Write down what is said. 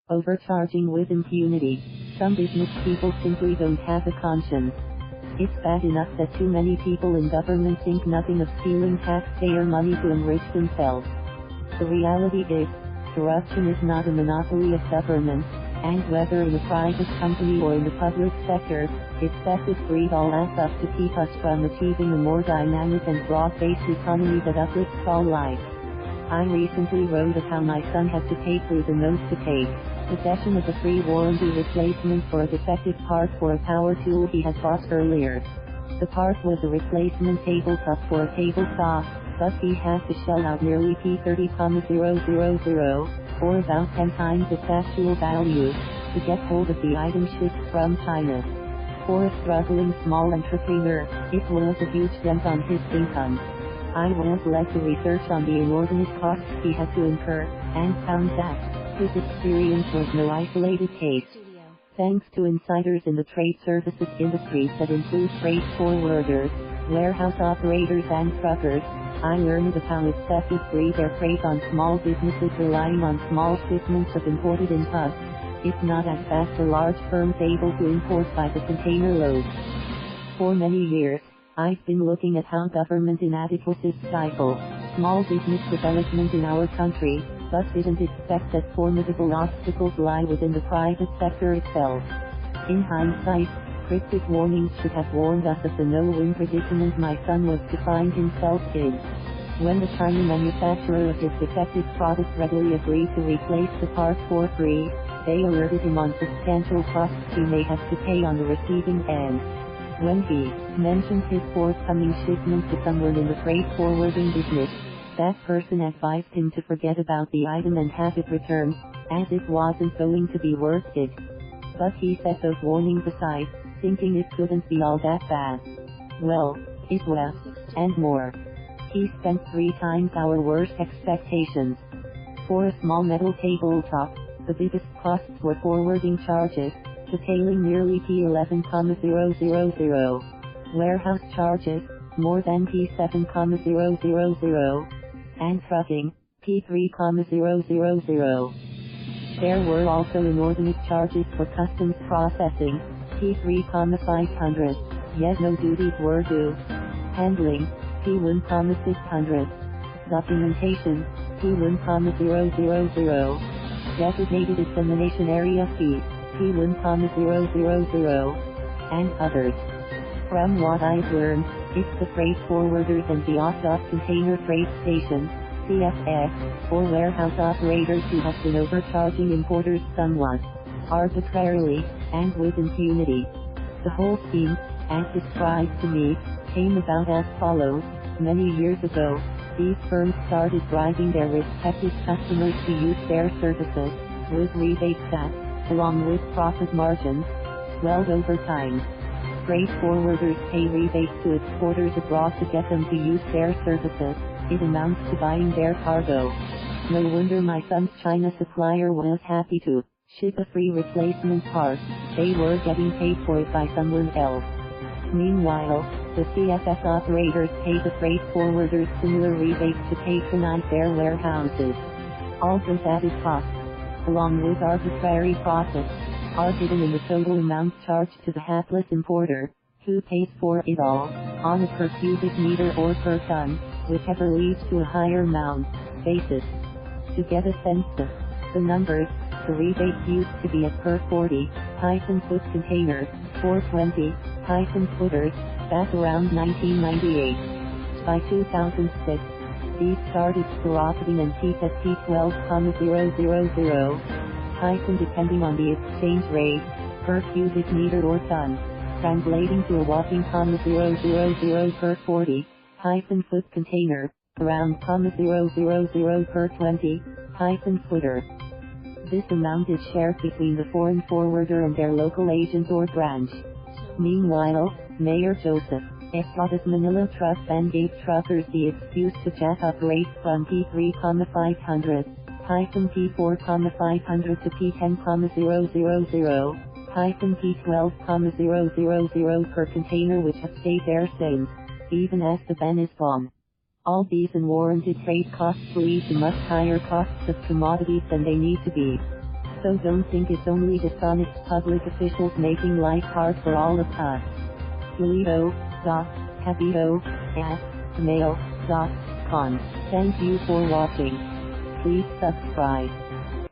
Overcharging with impunity. Some business people simply don't have a conscience. It's bad enough that too many people in government think nothing of stealing taxpayer money to enrich themselves. The reality is, corruption is not a monopoly of government, and whether in a private company or in the public sector, its excessive greed all adds up to keep us from achieving a more dynamic and broad-based economy that uplifts all life. I recently wrote of how my son had to pay through the nose to take possession of a free warranty replacement for a defective part for a power tool he had bought earlier. The part was a replacement tabletop for a table saw, but he had to shell out nearly P30,000, or about 10 times its actual value, to get hold of the item shipped from China. For a struggling small entrepreneur, it was a huge dent on his income. I was led to research on the inordinate costs he had to incur, and found that his experience was no isolated case. Thanks to insiders in the trade services industries that include freight forwarders, warehouse operators and truckers, I learned of how excessive greed there preys on small businesses relying on small shipments of imported inputs, if not as fast for large firms able to import by the container load. For many years, I've been looking at how government inadequacies stifle small business development in our country, but didn't expect that formidable obstacles lie within the private sector itself. In hindsight, cryptic warnings should have warned us of the no-win predicament my son was to find himself in. When the China manufacturer of his defective product readily agreed to replace the part for free, they alerted him on substantial costs he may have to pay on the receiving end. When he mentioned his forthcoming shipment to someone in the freight forwarding business, that person advised him to forget about the item and have it returned, as it wasn't going to be worth it. But he set those warnings aside, thinking it couldn't be all that bad. Well, it was, and more. He spent 3 times our worst expectations. For a small metal tabletop, the biggest costs were forwarding charges, detailing nearly P11,000, warehouse charges, more than P7,000, and trucking, P3,000. There were also inordinate charges for customs processing, P3,500, yet no duties were due. Handling, P1,600. Documentation, P1,000. Designated examination area fee, P1,000, and others. From what I've learned, it's the freight forwarders and the off-dock container freight stations, CFS, or warehouse operators who have been overcharging importers somewhat, arbitrarily, and with impunity. The whole scheme, as described to me, came about as follows. Many years ago, these firms started bribing their respective customers to use their services, with rebates that, along with profit margins, swelled over time. Freight forwarders pay rebates to exporters abroad to get them to use their services. It amounts to buying their cargo. No wonder my son's China supplier was happy to ship a free replacement part. They were getting paid for it by someone else. Meanwhile, the CFS operators pay the freight forwarders similar rebates to patronize their warehouses. All those added costs, along with arbitrary profits, are hidden in the total amount charged to the hapless importer, who pays for it all, on a per cubic meter or per ton, whichever leads to a higher amount, basis. To get a sense of the numbers, the rebates used to be at per 40-foot container, 420-footers, back around 1998. By 2006, these started skyrocketing and peaked at P12,000, depending on the exchange rate, per cubic meter or ton, translating to a whopping 000 per 40-foot container, around 000 per 20-footer. This amount is shared between the foreign forwarder and their local agent or branch. Meanwhile, Mayor Joseph Estrada's Manila truck ban gave truckers the excuse to jack up rates from P3,500, P4,500 to P10,000, P12,000 per container, which have stayed there since, even as the ban is gone. All these unwarranted trade costs lead to much higher costs of commodities than they need to be. So don't think it's only dishonest public officials making life hard for all of us. cielito.habito@gmail.com. Thank you for watching. Please subscribe.